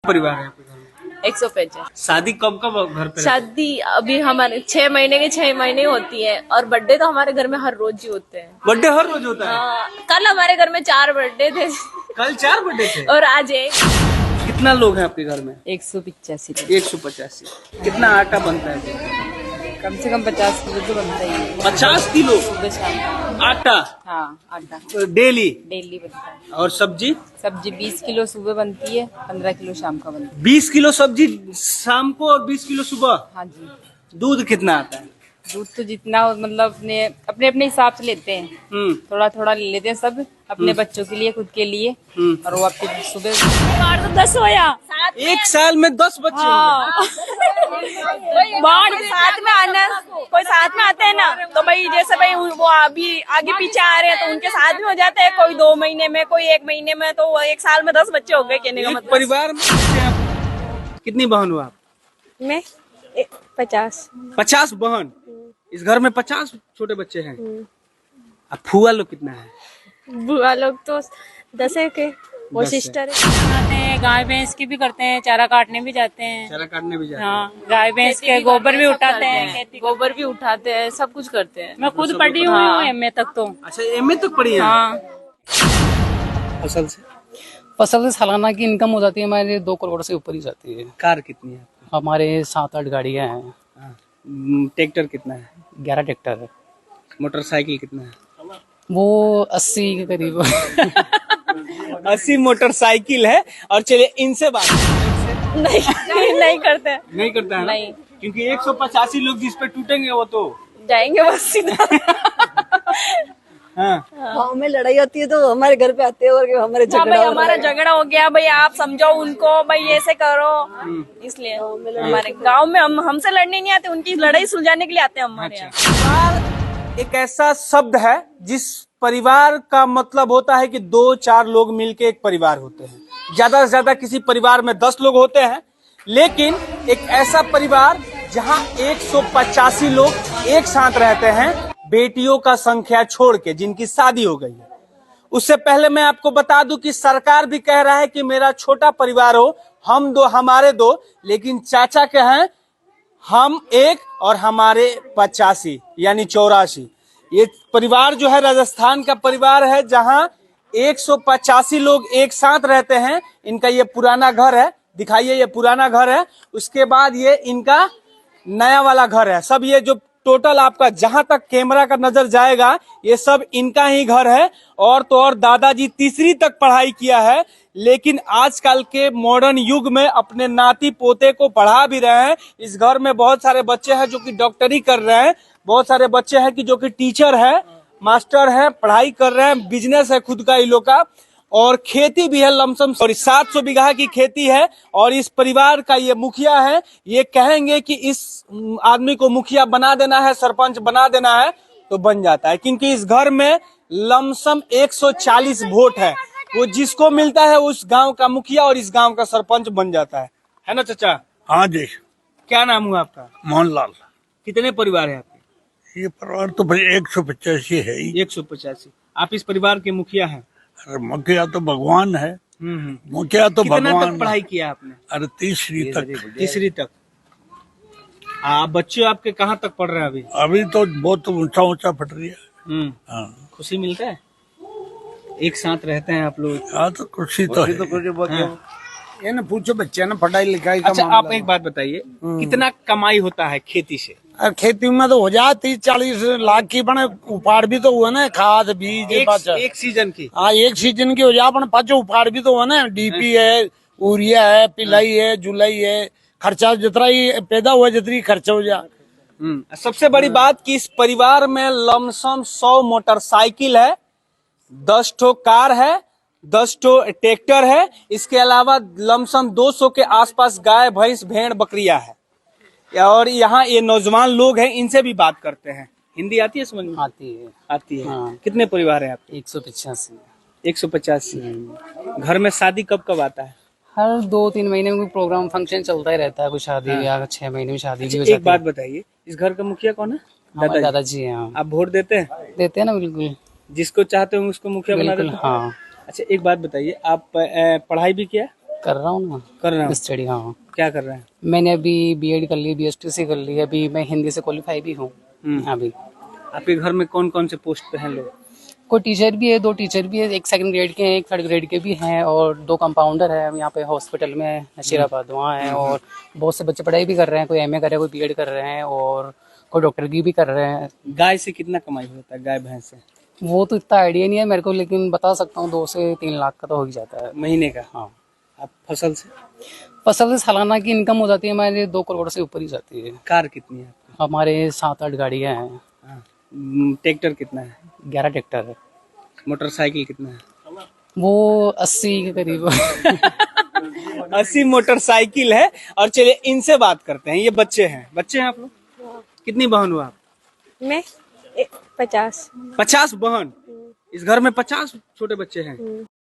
परिवार है आपके घर में? 150। शादी कब कब घर पे? शादी अभी हमारे 6 महीने के 6 महीने होती है और बर्थडे तो हमारे घर में हर रोज ही होते हैं। बर्थडे हर रोज होता है? हाँ, कल हमारे घर में 4 बर्थडे थे कल 4 बर्थडे थे और आज एक। कितना लोग हैं आपके घर में? 185। 185। कितना आटा बनता है? कम से कम 50 किलो तो बनता ही है। 50 किलो सुबह शाम। आटा? हाँ, आटा डेली? डेली बनता है। और सब्जी? सब्जी 20 किलो सुबह बनती है, 15 किलो शाम का बनता है। 20 किलो सब्जी शाम को और 20 किलो सुबह? हाँ जी। दूध कितना आता है? दूध तो जितना मतलब अपने अपने अपने हिसाब से लेते हैं, थोड़ा थोड़ा ले लेते हैं सब, अपने बच्चों के लिए, खुद के लिए। और वो आपके सुबह बाढ़ तो 10 होया एक साल में 10 बच्चे बाढ़ साथ में आना, कोई साथ में आते हैं ना तो भाई जैसे भाई वो अभी आगे पीछे आ रहे हैं तो उनके साथ में हो जाते हैं, कोई 2 महीने में, कोई 1 महीने में, तो 1 साल में 10 बच्चे हो गए कहने का एक मतलब। परिवार में कितनी बहन हो आप? मैं 50। 50 बहन? इस घर में 50 छोटे बच्चे हैं। अब फुआ लोग कितना है? बुआ लोग तो 10 है के, वो 10 है। सिस्टर है। गाय भैंस की भी करते हैं, चारा काटने भी जाते हैं। चारा काटने भी जाते हैं। हाँ, गाय भैंस के गोबर भी उठाते हैं, गोबर भी उठाते हैं, सब कुछ करते हैं। मैं खुद पढ़ी हुई हूँ एमए तक तो। अच्छा, एमए तक पढ़ी है? हाँ। फसल से? फसल से सालाना की इनकम हो जाती है हमारे 2 करोड़ से ऊपर ही जाती है। कार कितनी है? हमारे 7-8 गाड़ियां हैं। ट्रैक्टर कितना है? 11 ट्रैक्टर है। मोटरसाइकिल कितना है? वो 80 के करीब 80 मोटरसाइकिल है। और चलिए इनसे बात नहीं करते हैं। नहीं करता है ना? नहीं। क्योंकि 185 लोग जिस पे टूटेंगे वो तो जाएंगे बस सीधा। हाँ। गाँव में लड़ाई होती है तो हमारे घर पे आते हैं और हमारे हाँ झगड़ा भाई, हो हमारा झगड़ा हो गया भाई, आप समझाओ उनको भाई, ऐसे करो। इसलिए हमारे गांव में हम हमसे लड़ने नहीं आते, उनकी लड़ाई सुलझाने के लिए आते हैं हमारे यहाँ। परिवार एक ऐसा शब्द है जिस परिवार का मतलब होता है कि 2-4 लोग मिलके एक परिवार होते हैं। ज्यादा से ज्यादा किसी परिवार में 10 लोग होते हैं, लेकिन एक ऐसा परिवार जहां 185 लोग एक साथ रहते हैं, बेटियों का संख्या छोड़ के, जिनकी शादी हो गई है। उससे पहले मैं आपको बता दूं कि सरकार भी कह रहा है कि मेरा छोटा परिवार हो, हम 2 हमारे 2, लेकिन चाचा के हैं हम 1 और हमारे 85 यानी 84। ये परिवार जो है राजस्थान का परिवार है जहां 185 लोग एक साथ रहते हैं। इनका ये पुराना घर है, दिखाइए, ये पुराना घर है। उसके बाद ये इनका नया वाला घर है। सब ये जो टोटल आपका जहां तक कैमरा का नजर जाएगा ये सब इनका ही घर है। और तो और दादाजी तीसरी तक पढ़ाई किया है, लेकिन आजकल के मॉडर्न युग में अपने नाती पोते को पढ़ा भी रहे हैं। इस घर में बहुत सारे बच्चे हैं जो कि डॉक्टरी कर रहे हैं, बहुत सारे बच्चे हैं कि जो कि टीचर है, मास्टर है, पढ़ाई कर रहे हैं, बिजनेस है खुद का इन लोग का, और खेती भी है लमसम। और 700 बीघा की खेती है। और इस परिवार का ये मुखिया है। ये कहेंगे कि इस आदमी को मुखिया बना देना है, सरपंच बना देना है, तो बन जाता है। क्योंकि इस घर में लमसम 140 वोट है। वो जिसको मिलता है उस गांव का मुखिया और इस गांव का सरपंच बन जाता है ना चाचा? हाँ जी। क्या नाम हुआ आपका? मोहनलाल। कितने परिवार है आपके? ये परिवार तो भाई 185 है ही। 185। आप इस परिवार के मुखिया हैं? अरे मुखिया तो भगवान है। मुखिया तो कितना भगवान तक पढ़ाई किया आपने? अरे तीसरी तक। तीसरी तक। बच्चे आपके कहाँ तक पढ़ रहे हैं अभी? अभी तो बहुत ऊंचा ऊंचा पढ़ रही है। हाँ। खुशी मिलता है? एक साथ रहते हैं आप लोग? हाँ तो खुशी तो है। ये ना पूछो बच्चे ना पढ़ाई लिखाई का अच्छा, मामला। आप एक बात बताइए, कितना कमाई होता है खेती से? और खेती में तो हो जाए 30-40 लाख की, बने उपाड़ भी तो हुआ ना, खाद बीज एक सीजन की? हाँ, एक सीजन की हो जाए, अपन पाँचों उपाड़ भी तो हुआ ना। डीपी है, यूरिया है, पिलाई है, जुलाई है, खर्चा जितना ही पैदा हुआ जितनी खर्चा हो जाए। सबसे बड़ी बात कि इस परिवार में लमसम 100 मोटरसाइकिल है, 10 ठो कार है, 10 ठो ट्रैक्टर है। इसके अलावा लमसम 200 के आसपास गाय, भैंस, भेड़, बकरियां है। और यहाँ ये नौजवान लोग हैं, इनसे भी बात करते हैं। हिंदी आती है समझ में? आती है। आती है। हाँ। कितने परिवार हैं आपके? 185। 185। घर में शादी कब कब आता है? हर 2-3 महीने में कोई प्रोग्राम फंक्शन चलता ही रहता है, कोई शादी या 6 महीने में शादी भी हो एक जाती बात है। बताइए, इस घर का मुखिया कौन है? हमारे दादाजी हैं। हाँ। आप वोट देते हैं? देते हैं ना, बिल्कुल जिसको चाहते हो उसको मुखिया बना बिल्कुल। देते हैं? हाँ। अच्छा, एक बात बताइए, आप पढ़ाई भी किया? कर रहा हूँ ना, कर रहे हो? स्टडी। हाँ, क्या कर रहे हैं? मैंने अभी बीएड कर ली, बीएसटीसी कर ली, अभी मैं हिंदी से क्वालिफाई भी हूँ अभी। आपके घर में कौन कौन से पोस्ट पे हैं लोग? कोई टीचर भी है, 2 टीचर भी है, एक 2nd ग्रेड के हैं, एक 3rd ग्रेड के भी हैं, और 2 कंपाउंडर है यहाँ पे हॉस्पिटल में नशीराबाद वहाँ है। और बहुत से बच्चे पढ़ाई भी कर रहे हैं, कोई एमए कर रहे हैं, कोई बीएड कर रहे हैं, और कोई डॉक्टर की भी कर रहे हैं। गाय से कितना कमाई होता है, गाय भैंस से वो तो इतना आइडिया नहीं है मेरे को, लेकिन बता सकता हूँ 2 से 3 लाख का तो हो ही जाता है। महीने का? हाँ, आप फसल से? फसल से सालाना की इनकम हो जाती है हमारे 2 करोड़ से ऊपर ही जाती है। कार कितनी है आपकी? हमारे 7-8 गाड़ियाँ हैं। हाँ। ट्रैक्टर कितना है? 11 ट्रैक्टर है। मोटरसाइकिल कितना है? वो 80 के करीब। 80 मोटरसाइकिल है। और चलिए इनसे बात करते हैं, ये बच्चे हैं आप लोग? कितनी बहन हो आप? मैं 50। 50 बहन? इस घर में 50 छोटे बच्चे हैं?